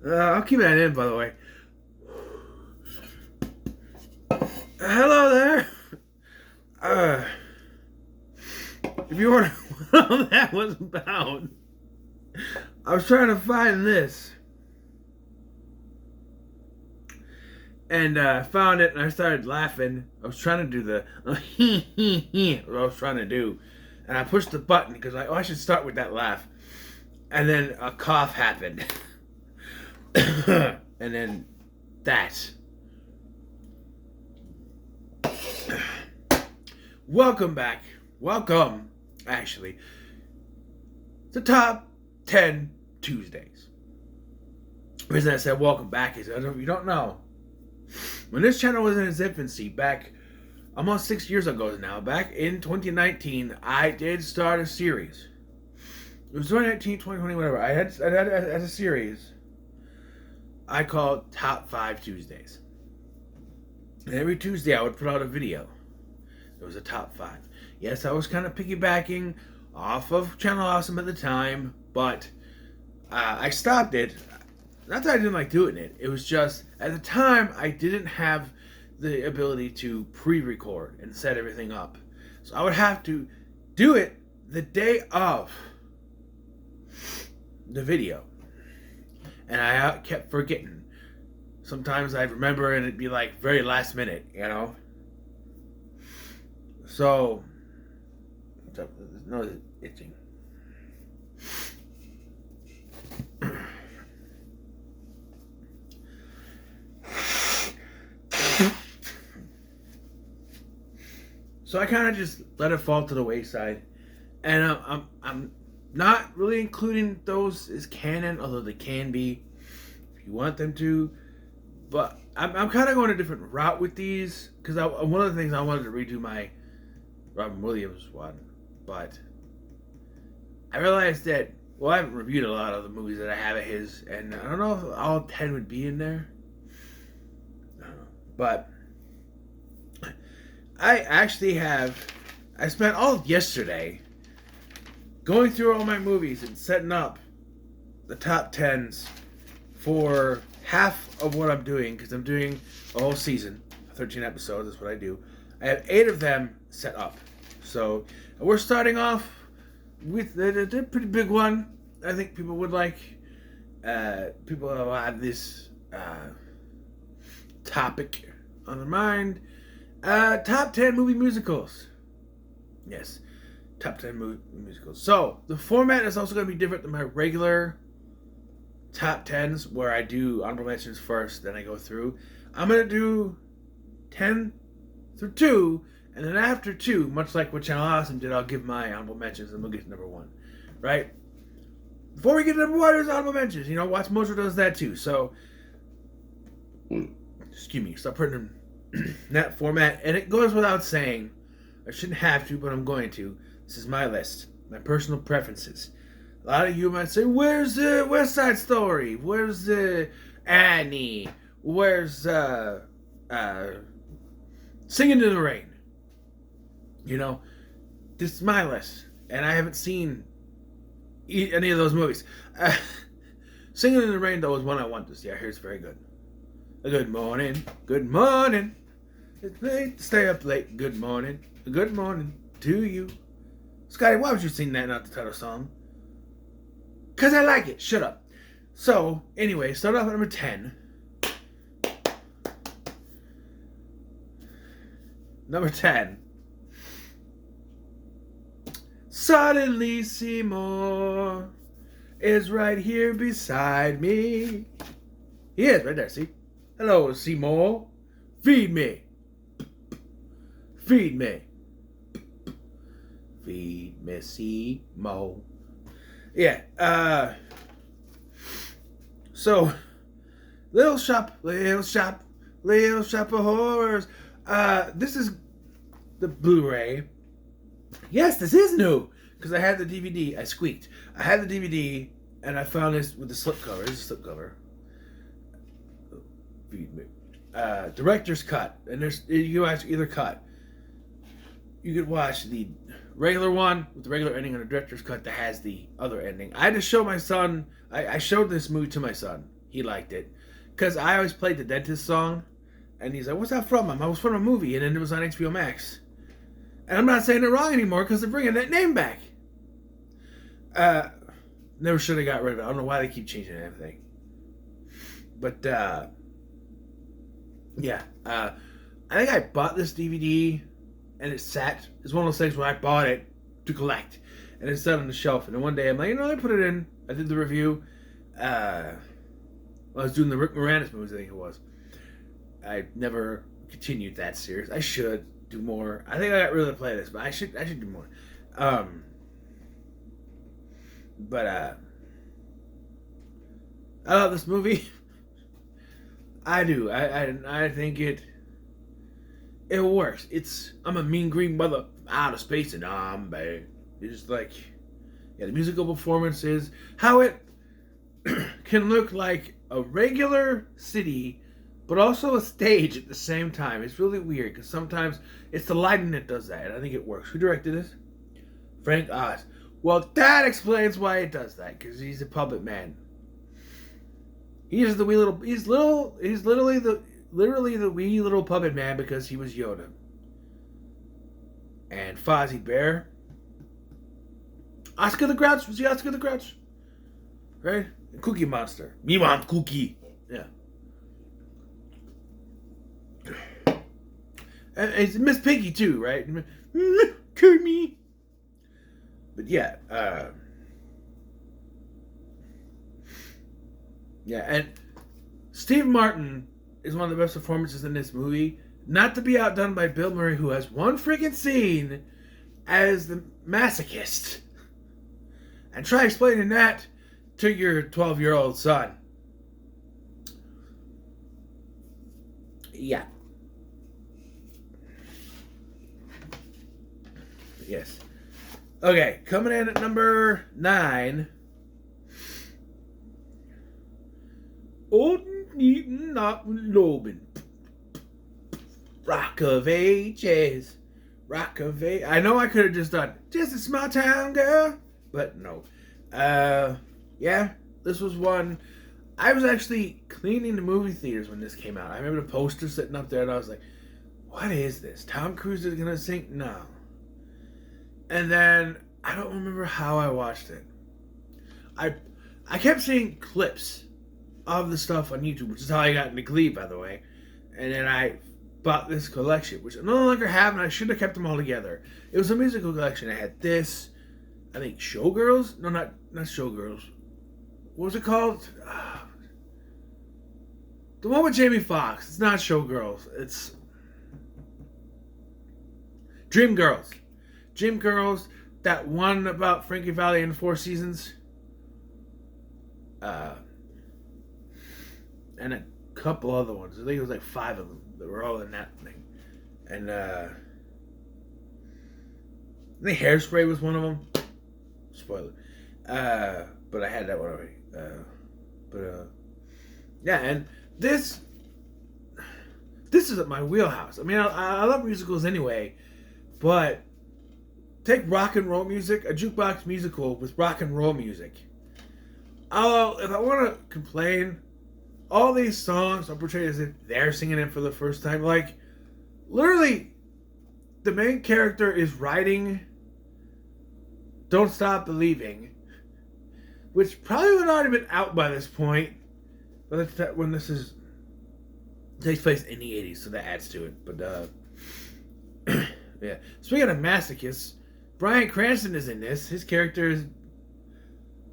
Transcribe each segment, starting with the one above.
I'll keep that in, by the way. Hello there. If you wonder what that was about, I was trying to find this. And I found it and I started laughing. I was trying to do the what I was trying to do. And I pushed the button because I should start with that laugh. And then a cough happened. And then that. Welcome back. Welcome, actually, to Top 10 Tuesdays. The reason I said welcome back is, if you don't know, when this channel was in its infancy, back almost 6 years ago now, back in 2019, I did start a series. It was 2019, 2020, whatever. I had as a series I called Top 5 Tuesdays. And every Tuesday I would put out a video. It was a top 5. Yes, I was kind of piggybacking off of Channel Awesome at the time, but I stopped it. Not that I didn't like doing it. It was just, at the time, I didn't have the ability to pre-record and set everything up. So I would have to do it the day of the video. And I kept forgetting. Sometimes I'd remember and it'd be like very last minute, you know? So, no itching. So I kind of just let it fall to the wayside, and I'm not really including those as canon, although they can be if you want them to. But I'm kind of going a different route with these because one of the things I wanted to redo my Robin Williams one, but I realized that, well, I haven't reviewed a lot of the movies that I have of his, and I don't know if all 10 would be in there. I don't know. But I actually I spent all of yesterday going through all my movies and setting up the top 10s for half of what I'm doing, because I'm doing a whole season, 13 episodes, that's what I do. I have 8 of them set up. So we're starting off with a pretty big one. I think people would like. People have had this topic on their mind. Top 10 movie musicals. Yes, top 10 movie musicals. So the format is also going to be different than my regular top 10s, where I do honorable mentions first, then I go through. I'm going to do 10 through 2, and then after 2, much like what Channel Awesome did, I'll give my honorable mentions and we'll get to number 1. Right? Before we get to number 1, there's honorable mentions. You know, Watch Mojo does that too. So, excuse me, stop putting in that format. And it goes without saying, I shouldn't have to, but I'm going to. This is my list, my personal preferences. A lot of you might say, where's the West Side Story? Where's the Annie? Where's Singing in the Rain? You know, this is my list, and I haven't seen any of those movies. Singing in the Rain, though, is one I want to see. I hear it's very good. Good morning, good morning. It's late to stay up late. Good morning to you. Scotty, why would you sing that, not the title song? Because I like it. Shut up. So, anyway, start off at number 10. Number 10. Suddenly Seymour is right here beside me. He is right there, see? Hello, Seymour. Feed me. Feed me. Feed me, Seymour. Yeah, so, Little Shop of Horrors. This is the Blu-ray. Yes, this is new, because I had the DVD. I squeaked. I had the DVD, and I found this with the slipcover. This is a slipcover. director's cut, and you watch either cut. You could watch the regular one with the regular ending and a director's cut that has the other ending. I just showed my son. I showed this movie to my son. He liked it because I always played the dentist song, and he's like, "What's that from, Mom?" I was from a movie, and then it was on HBO Max. And I'm not saying it wrong anymore because they're bringing that name back. Never should have got rid of it. I don't know why they keep changing everything. But yeah, I think I bought this DVD. And it sat. It's one of those things where I bought it to collect, and it sat on the shelf. And then one day I'm like, let me put it in. I did the review. I was doing the Rick Moranis movies, I think it was. I never continued that series. I should do more. I think I got rid of the playlist, but I should do more. But I love this movie. I do. I think it works. I'm a mean green mother out of space and I'm bad. It's like, the musical performances, how it can look like a regular city, but also a stage at the same time. It's really weird because sometimes it's the lighting that does that, and I think it works. Who directed this? Frank Oz. Well, that explains why it does that, because he's a puppet man. He's literally the wee little puppet man because he was Yoda. And Fozzie Bear. Oscar the Grouch. Was he Oscar the Grouch? Right? And Cookie Monster. Me want cookie. Yeah. And it's Miss Piggy too, right? Kermie. But yeah. Yeah, and Steve Martin is one of the best performances in this movie. Not to be outdone by Bill Murray, who has one freaking scene as the masochist. And try explaining that to your 12-year-old son. Yeah. Yes. Okay, coming in at number 9. Old Newton, not Loban. Rock of Ages. Rock of Ages. I know I could have just done just a small town girl, but no. Yeah, this was one. I was actually cleaning the movie theaters when this came out. I remember the poster sitting up there, and I was like, what is this? Tom Cruise is going to sing? No. And then, I don't remember how I watched it. I kept seeing clips of the stuff on YouTube, which is how I got into Glee, by the way. And then I bought this collection, which I no longer have, and I should have kept them all together. It was a musical collection. I had this, I think, Showgirls? No, not Showgirls. What was it called? The one with Jamie Foxx. It's not Showgirls. It's Dreamgirls. Dreamgirls. That one about Frankie Valli and the Four Seasons. And a couple other ones. I think it was like 5 of them that were all in that thing. And I think Hairspray was one of them. Spoiler. But I had that one already. Yeah, and this is my wheelhouse. I mean, I love musicals anyway, but take rock and roll music, a jukebox musical with rock and roll music. If I want to complain, all these songs are portrayed as if they're singing it for the first time. Like, literally, the main character is writing Don't Stop Believing, which probably would not have been out by this point, but when this takes place in the 80s, so that adds to it. But, yeah. Speaking of masochists, Bryan Cranston is in this. His character is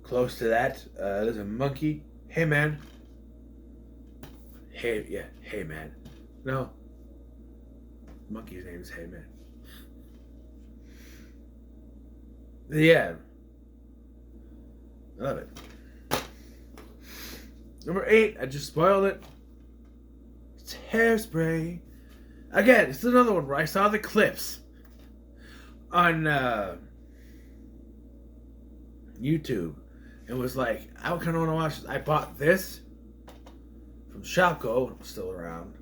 close to that. There's a monkey. Hey, man. Hey, man. No. Monkey's name is Hey, man. Yeah. I love it. Number 8, I just spoiled it. It's Hairspray. Again, it's another one where I saw the clips on YouTube and was like, I kind of want to watch this. I bought this from Shopko, when it was still around.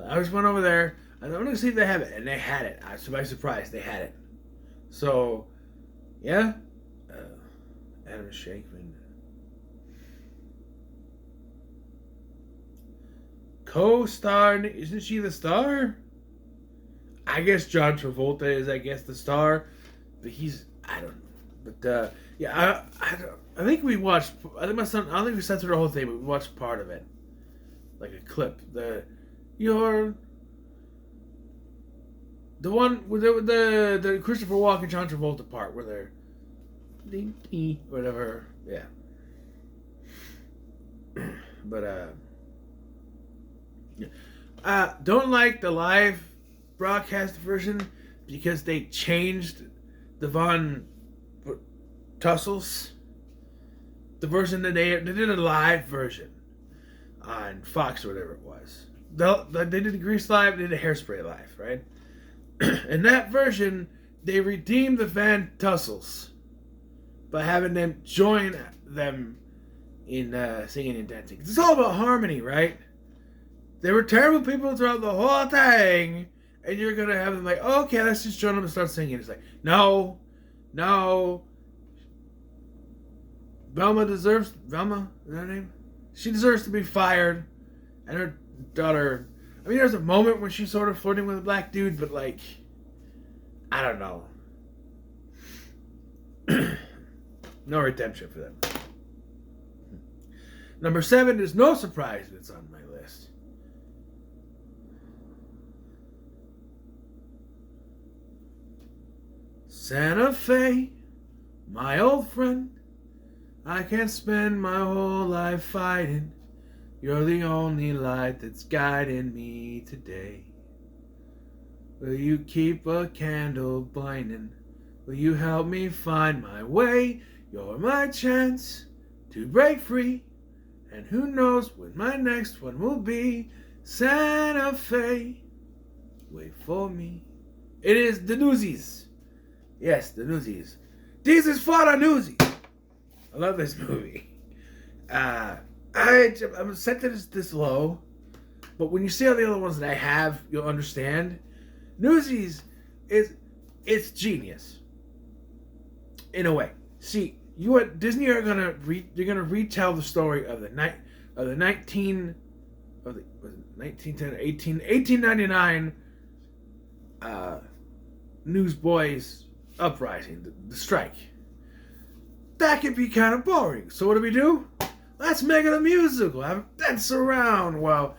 I just went over there. I wanted to see if they have it, and they had it. I was by surprise, they had it. So, yeah. Adam Shankman. Co-star, isn't she the star? I guess John Travolta is, the star. But I don't know. But, yeah, I think we watched, I don't think we censored the whole thing, but we watched part of it. Like a clip. The one with the Christopher Walken, John Travolta part where they're whatever, yeah. But yeah. Don't like the live broadcast version because they changed the Von Tussles. The version that they did a live version on Fox or whatever it was. They did the Grease live, they did a Hairspray live, right? In that version, they redeemed the Van Tussles by having them join them in singing and dancing. It's all about harmony, right? They were terrible people throughout the whole thing, and you're gonna have them like, oh, okay, let's just join them and start singing. It's like, no. Velma, is that her name? She deserves to be fired, and her daughter. I mean, there's a moment when she's sort of flirting with a black dude, but like, I don't know. No redemption for them. Number 7 is no surprise that's on my list. Santa Fe, my old friend, I can't spend my whole life fighting. You're the only light that's guiding me today. Will you keep a candle blinding? Will you help me find my way? You're my chance to break free. And who knows when my next one will be. Santa Fe, wait for me. It is the Newsies. Yes, the Newsies. This is for the Newsies. I love this movie. I'm set to this low, but when you see all the other ones that I have, you'll understand. Newsies it's genius in a way. See, Disney are gonna retell the story of the 1899 Newsboys uprising, the strike. That could be kind of boring. So what do? Let's make it a musical. Have them dance around while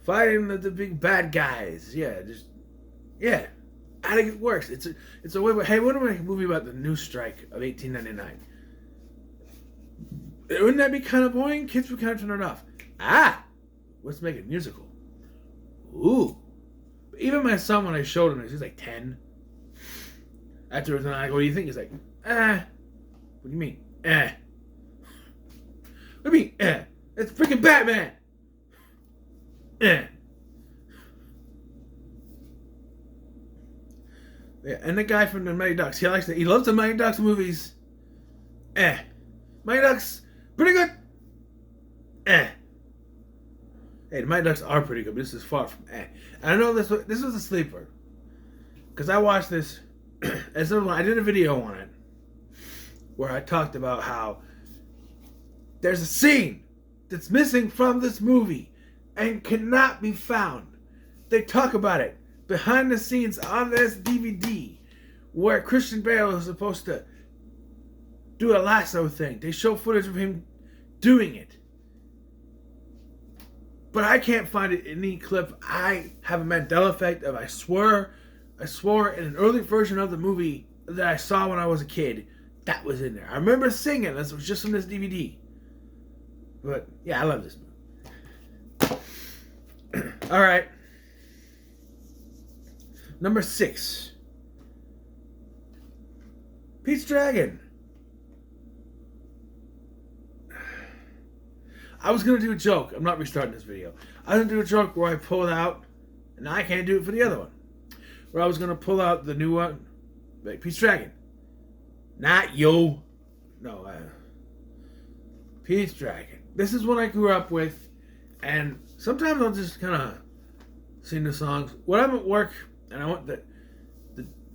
fighting the big bad guys. Yeah. I think it works. It's a way. Hey, what do we make a movie about the news strike of 1899? Wouldn't that be kind of boring? Kids would kind of turn it off. Let's make it musical. Ooh. Even my son, when I showed him this, he's like 10. Afterwards, I'm like, what do you think? He's like, What do you mean? What do you mean? It's freaking Batman. Yeah, and the guy from the Mighty Ducks, he loves the Mighty Ducks movies. Mighty Ducks, pretty good. Hey, the Mighty Ducks are pretty good, but this is far from And I know this was a sleeper. Because I watched this, I did a video on it, where I talked about how there's a scene that's missing from this movie and cannot be found. They talk about it behind the scenes on this DVD where Christian Bale is supposed to do a lasso thing. They show footage of him doing it. But I can't find it in any clip. I have a Mandela effect of I swore in an early version of the movie that I saw when I was a kid, that was in there. I remember singing. This was just from this DVD. But, yeah, I love this movie. All right. Number 6. Pete's Dragon. I was going to do a joke. I'm not restarting this video. I was going to do a joke where I pulled out, and I can't do it for the other one. Where I was going to pull out the new one, like Pete's Dragon. Not yo. No, Pete's Dragon. This is what I grew up with. And sometimes I'll just kind of sing the songs. When I'm at work and I want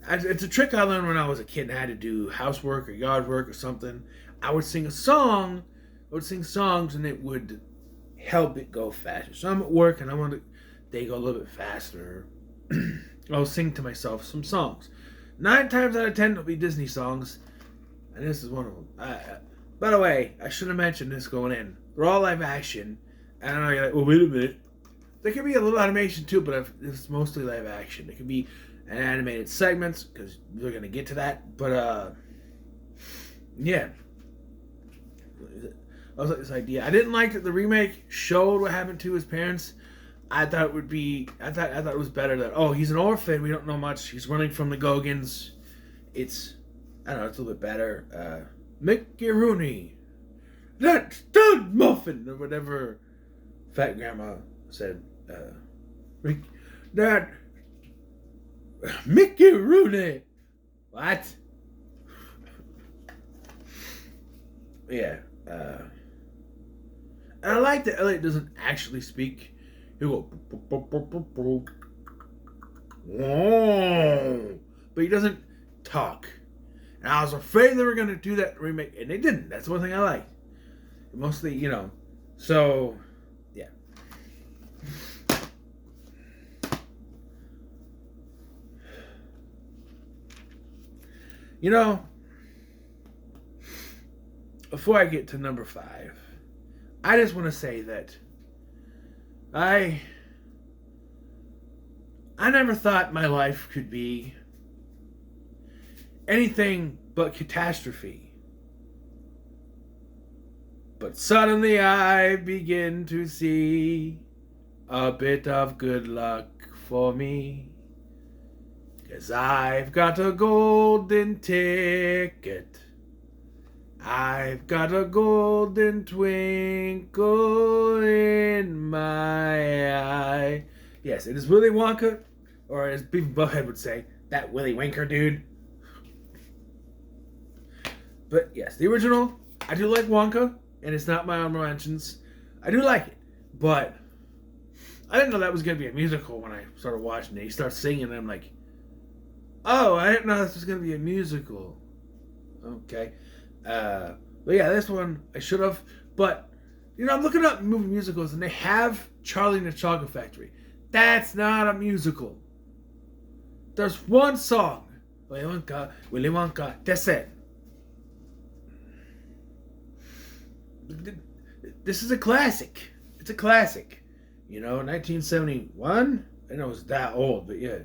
it's a trick I learned when I was a kid and I had to do housework or yard work or something. I would sing a song. I would sing songs and it would help it go faster. So I'm at work and I want they go a little bit faster. I'll sing to myself some songs. 9 times out of 10 it'll be Disney songs, and this is one of them. By the way, I should have mentioned this going in. They're all live action, and I know you're like, well, wait a minute. There could be a little animation too, but it's mostly live action. It could be an animated segments because we're gonna get to that. But yeah. I was like this idea. I didn't like that the remake showed what happened to his parents. I thought it would be. I thought it was better that he's an orphan. We don't know much. He's running from the Gogans. It's I don't know. It's a little bit better. Mickey Rooney, that stud muffin or whatever. Fat Grandma said. That Mickey Rooney. What? Yeah. And I like that Elliot doesn't actually speak. He'll go, but he doesn't talk. And I was afraid they were going to do that remake, and they didn't. That's one thing I like. Mostly, so, yeah. Before I get to number 5, I just want to say that I never thought my life could be anything but catastrophe. But suddenly I begin to see a bit of good luck for me. 'Cause I've got a golden ticket. I've got a golden twinkle in my eye. Yes, it is Willy Wonka, or as Beavis Butthead would say, that Willy Wanker dude. But yes, the original, I do like Wonka, and it's not my honorable mentions. I do like it, but I didn't know that was going to be a musical when I started watching it. He starts singing, and I'm like, oh, I didn't know this was going to be a musical. Okay. But yeah, this one I should have. But I'm looking up movie musicals, and they have Charlie and the Chocolate Factory. That's not a musical. There's one song, Willy Wonka, Willy Wonka. That's it. This is a classic. It's a classic. 1971. I know it's that old, but yeah.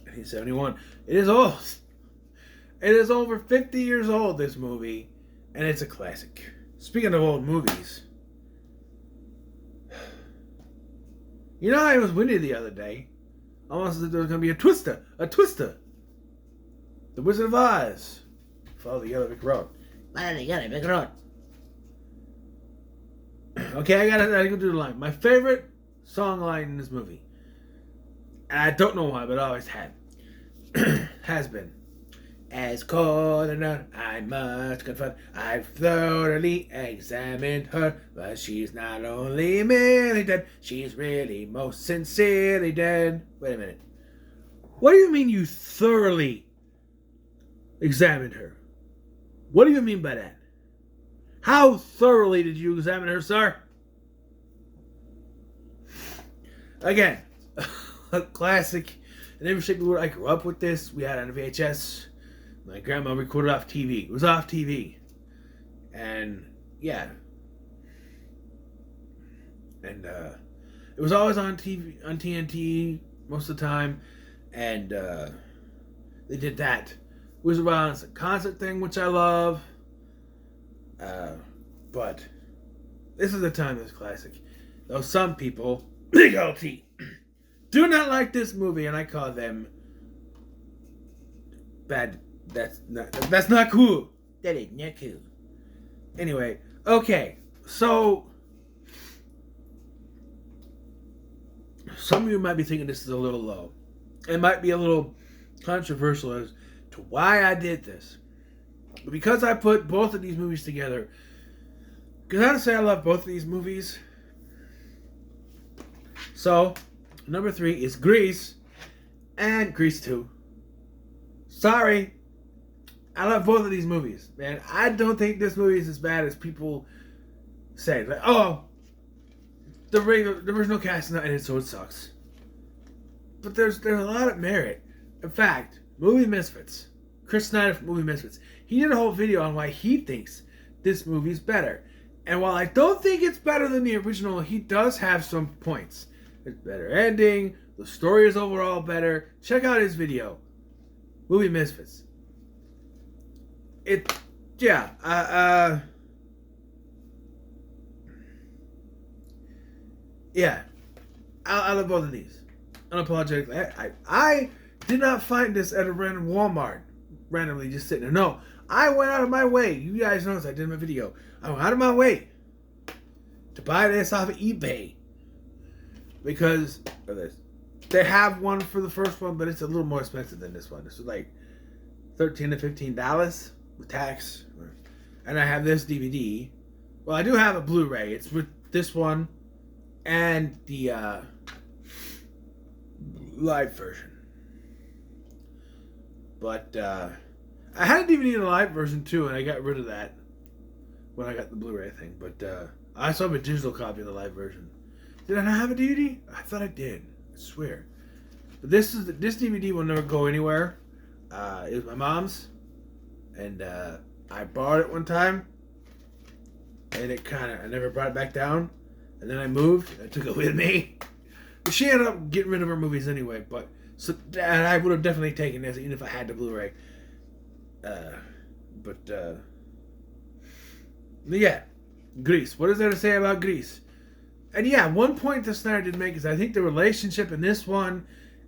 1971. It is old. It is over 50 years old, this movie, and it's a classic. Speaking of old movies, I was windy the other day. Almost thought there was going to be a twister. The Wizard of Oz. Follow the yellow brick road. Follow the yellow brick road. Okay, I gotta go do the line. My favorite song line in this movie, and I don't know why, but I always have. Has been. As cold and none, I must confess, I've thoroughly examined her, but she's not only merely dead, she's really most sincerely dead. Wait a minute. What do you mean you thoroughly examined her? What do you mean by that? How thoroughly did you examine her, sir? Again, a classic. In every shape I grew up with this. We had it on VHS. My grandma recorded off TV. It was off TV. And, yeah. And, it was always on TV, on TNT most of the time. And, they did that. Wizard of Oz, a concert thing, which I love. But, this is the time of this classic. Though some people, big LT, do not like this movie, and I call them bad. That's not cool. That is not cool. Anyway, okay, so some of you might be thinking this is a little low. It might be a little controversial as to why I did this. But because I put both of these movies together, Because I have to say I love both of these movies. So, number 3 is Grease and Grease 2. Sorry. I love both of these movies, man. I don't think this movie is as bad as people say. Like, oh, the original cast is not in it, so it sucks. But there's a lot of merit. In fact, Movie Misfits, Chris Snyder from Movie Misfits, he did a whole video on why he thinks this movie's better. And while I don't think it's better than the original, he does have some points. It's better ending, the story is overall better. Check out his video, Movie Misfits. Yeah, I love both of these. Unapologetically. I did not find this at a random Walmart, randomly just sitting there. No, I went out of my way. You guys noticed I did my video. I went out of my way to buy this off of eBay because of this. They have one for the first one, but it's a little more expensive than this one. This was like $13 to $15 with tax. And I have this DVD. Well, I do have a Blu-ray. It's with this one and the live version. But I had a DVD and a live version too, and I got rid of that when I got the Blu-ray thing. But I saw a digital copy of the live version. Did I not have a DVD? I thought I did. I swear. But this DVD will never go anywhere. It was my mom's, and I borrowed it one time, and I never brought it back down. And then I moved. And I took it with me. But she ended up getting rid of her movies anyway. But and I would have definitely taken this even if I had the Blu-ray. But yeah, Grease. What is there to say about Grease? And yeah, one point that Snyder did make is I think the relationship in this one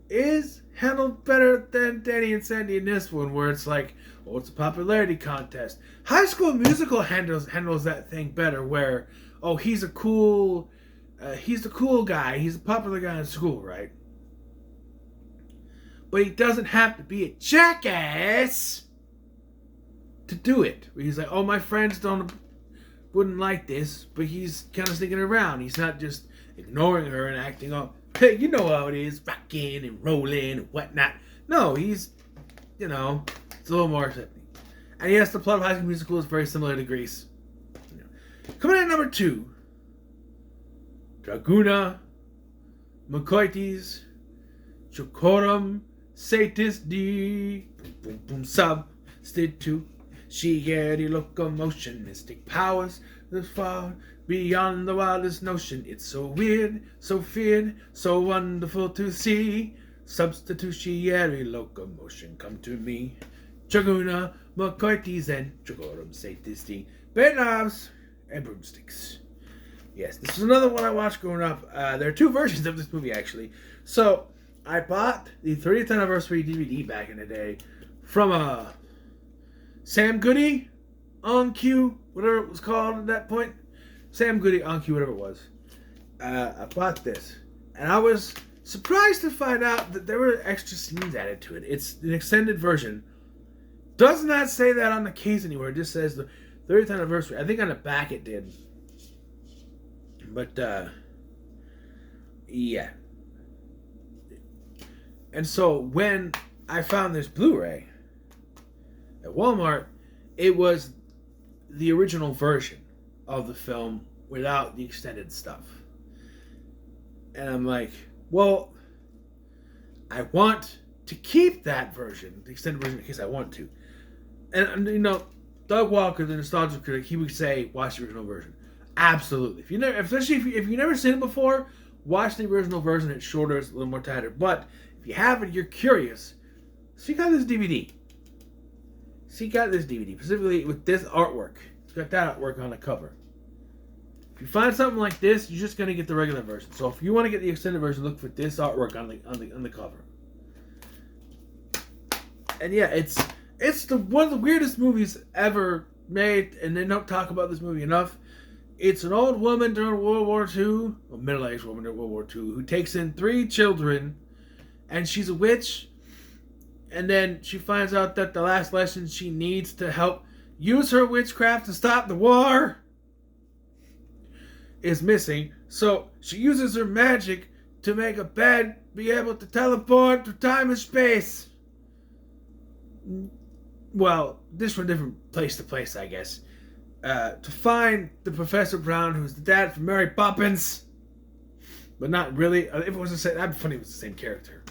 is handled better than Danny and Sandy in this one, where it's like, oh, it's a popularity contest. High School Musical handles that thing better, where, oh, he's the cool guy, he's a popular guy in school, right? But he doesn't have to be a jackass to do it. Where he's like, oh, my friends wouldn't like this, but he's kind of sticking around. He's not just ignoring her and acting up. Hey, you know how it is, rocking and rolling and whatnot. No, he's, it's a little more accepting. And yes, the plot of High School Musical is very similar to Grease. Coming in at number 2, Drauna, McCoyties, Chocorum, Satis D, boom boom substitute. She get a locomotion, mystic powers that far beyond the wildest notion. It's so weird, so feared, so wonderful to see. Substitutionary locomotion, come to me. Chaguna, McCoyties, and Chocorum, Satis D, bed knobs, and broomsticks. Yes, this is another one I watched growing up. There are 2 versions of this movie, actually. So, I bought the 30th anniversary DVD back in the day from Sam Goody on Q, whatever it was called at that point. Sam Goody on Q, whatever it was. I bought this. And I was surprised to find out that there were extra scenes added to it. It's an extended version. Does not say that on the case anywhere. It just says the 30th anniversary. I think on the back it did. But, yeah. And so when I found this Blu-ray at Walmart, it was the original version of the film without the extended stuff. And I'm like, well, I want to keep that version, the extended version, in case I want to. And Doug Walker, the nostalgia critic, he would say, watch the original version. Absolutely. Especially if you've never seen it before, watch the original version. It's shorter, it's a little more tighter. But if you haven't, you're curious, seek out this DVD. Seek out this DVD, specifically with this artwork. It's got that artwork on the cover. If you find something like this, you're just gonna get the regular version. So if you want to get the extended version, look for this artwork on the cover. And yeah, it's one of the weirdest movies ever made, and they don't talk about this movie enough. It's an old woman during World War II, a middle-aged woman during World War II, who takes in 3 children, and she's a witch, and then she finds out that the last lesson she needs to help use her witchcraft to stop the war is missing, so she uses her magic to make a bed be able to teleport through time and space. Well, this from different place to place, I guess. To find the Professor Brown, who's the dad from Mary Poppins. But not really. If it was the same, that'd be funny if it was the same character.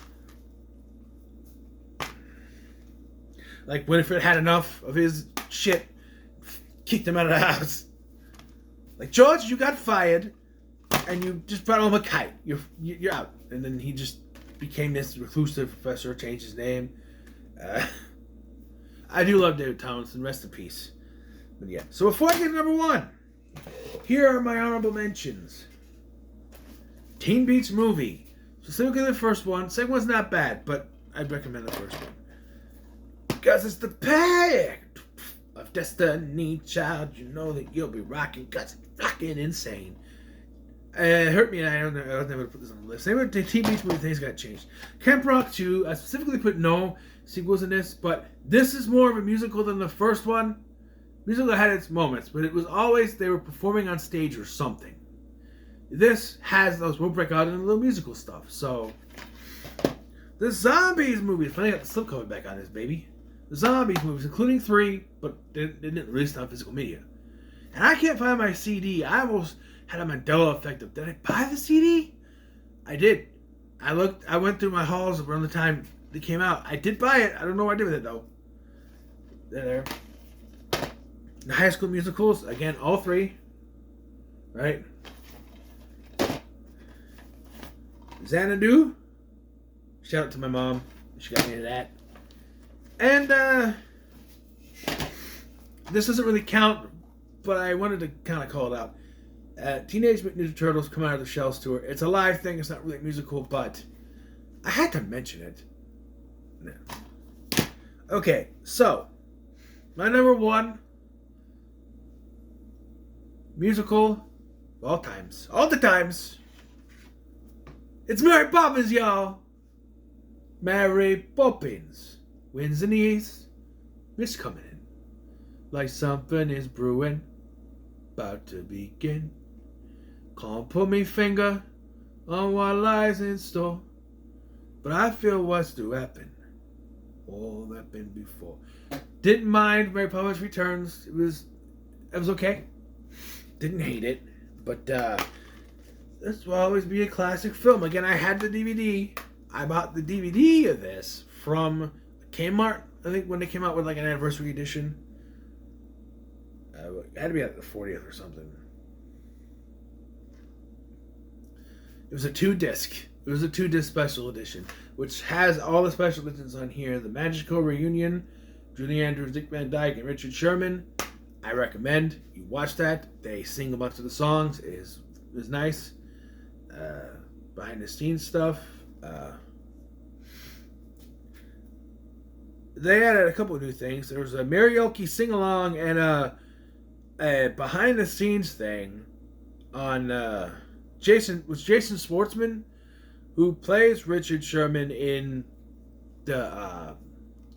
Like Winifred had enough of his shit, kicked him out of the house. Like, George, you got fired, and you just brought home a kite. You're out. And then he just became this reclusive professor, changed his name. I do love David Tomlinson, rest in peace. But yeah, so before I get to number one, here are my honorable mentions. Teen Beach Movie. Specifically the first one. Second one's not bad, but I'd recommend the first one. Because it's the pact of destiny, child. You know that you'll be rocking, because it's fucking insane. It hurt me, and I was never going to put this on the list. Same with the Teen Beach Movie, things got changed. Camp Rock 2, I specifically put no sequels in this, but this is more of a musical than the first one. Musical had its moments, but it was always they were performing on stage or something. This has those we'll break out into little musical stuff. So the Zombies movie, finally got the slipcover back on this baby. The Zombies movies, including 3, but they didn't release on physical media. And I can't find my CD. I almost had a Mandela effect of, did I buy the CD? I did. I went through my halls around the time they came out. I did buy it. I don't know what I did with it though. There. The High School Musicals, again, all 3. Right? Xanadu. Shout out to my mom. She got me into that. And, this doesn't really count, but I wanted to kind of call it out. Teenage Mutant Ninja Turtles Come Out of the Shells tour. It's a live thing. It's not really musical, but I had to mention it. No. Okay, so my number one musical of all times. All the times. It's Mary Poppins, y'all. Mary Poppins. Winds in the east. Mist coming in. Like something is brewing. About to begin. Can't put me finger on what lies in store. But I feel what's to happen. All that been before. Didn't mind Mary Poppins Returns. It was okay. Didn't hate it. But this will always be a classic film. Again, I had the DVD. I bought the DVD of this from Kmart, I think, when they came out with like an anniversary edition. It had to be at the 40th or something. It was a 2-disc. It was a 2-disc special edition, which has all the special editions on here. The Magical Reunion, Julie Andrews, Dick Van Dyke, and Richard Sherman. I recommend you watch that. They sing a bunch of the songs. It is nice. Behind the scenes stuff. They added a couple of new things. There was a karaoke sing-along and a behind-the-scenes thing on Jason Schwartzman, who plays Richard Sherman in the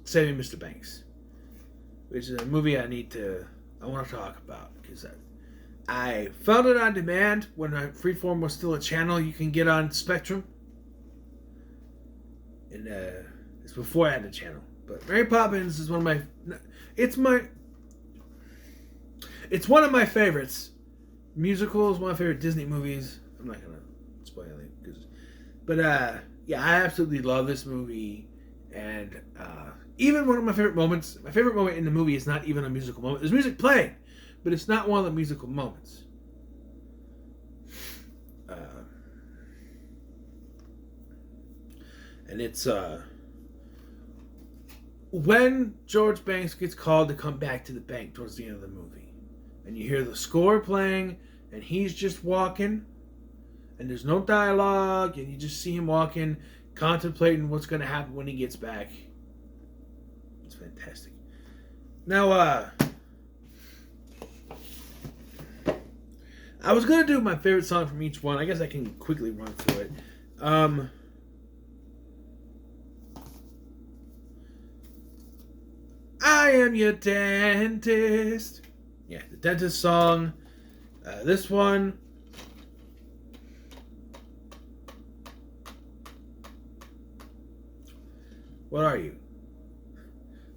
Saving Mr. Banks, which is a movie I want to talk about because I found it on demand when Freeform was still a channel you can get on Spectrum, and it's before I had the channel. But Mary Poppins is one of my favorites. Musical is one of my favorite Disney movies. I'm not gonna spoil it, but yeah, I absolutely love this movie, and even one of my favorite moments. My favorite moment in the movie is not even a musical moment. There's music playing, but it's not one of the musical moments. And it's when George Banks gets called to come back to the bank towards the end of the movie, and you hear the score playing, and he's just walking, and there's no dialogue, and you just see him walking, contemplating what's going to happen when he gets back. It's fantastic. Now, I was going to do my favorite song from each one. I guess I can quickly run through it. I am your dentist. Yeah, the dentist song. This one, What are you?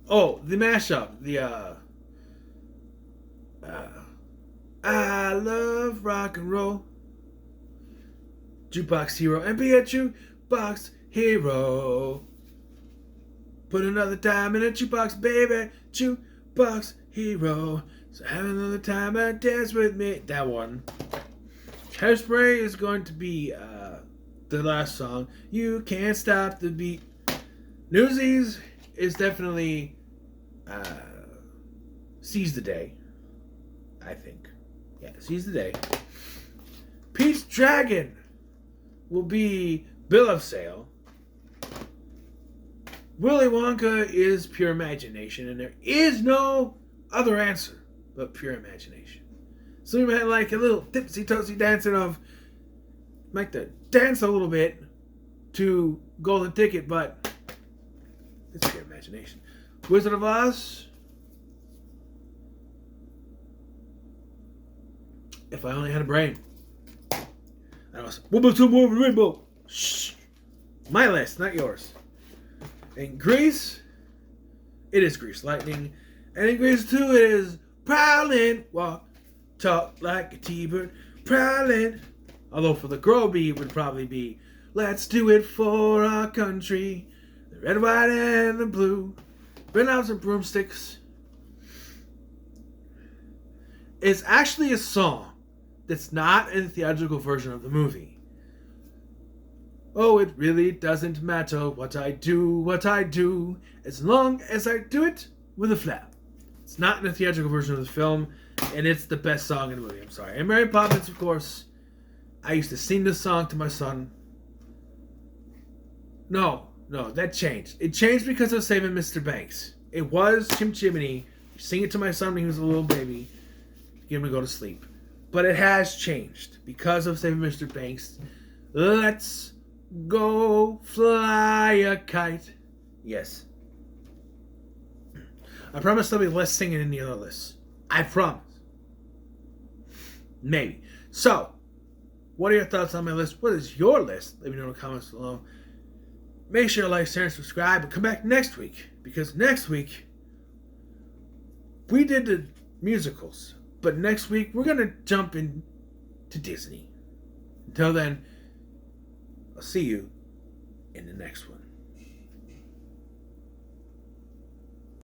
Oh, the mashup. I love rock and roll. Jukebox hero and be a jukebox hero. Put another time in a jukebox, baby. Jukebox hero. So have another time and dance with me. That one. Hairspray is going to be the last song. You can't stop the beat. Newsies is definitely Seize the Day. I think. Yeah, Seize the Day. Pete's Dragon will be Bill of Sale. Willy Wonka is pure imagination, and there is no other answer but pure imagination. So we might like a little tipsy-toasty dancing of, like to dance a little bit to Golden Ticket, but it's pure imagination. Wizard of Oz. If I only had a brain. I was one more time over the rainbow. Shh. My list, not yours. In Grease, it is Grease Lightning. And in Grease 2, it is Prowling. Walk, talk like a T-bird. Prowling. Although for the girl bee, it would probably be Let's do it for our country. The red, white, and the blue. Bring out some broomsticks. It's actually a song that's not in the theatrical version of the movie. Oh, it really doesn't matter what I do, as long as I do it with a flap. It's not in the theatrical version of the film, and it's the best song in the movie. I'm sorry. And Mary Poppins, of course. I used to sing this song to my son. No, that changed. It changed because of Saving Mr. Banks. It was Chim Chimney. Sing it to my son when he was a little baby. Get him to go to sleep. But it has changed because of Saving Mr. Banks. Let's go fly a kite. Yes. I promise there'll be less singing in the other lists. I promise. Maybe. So, what are your thoughts on my list? What is your list? Let me know in the comments below. Make sure to like, share, and subscribe. And come back next week. Because next week, we did the musicals. But next week, we're going to jump into Disney. Until then, I'll see you in the next one.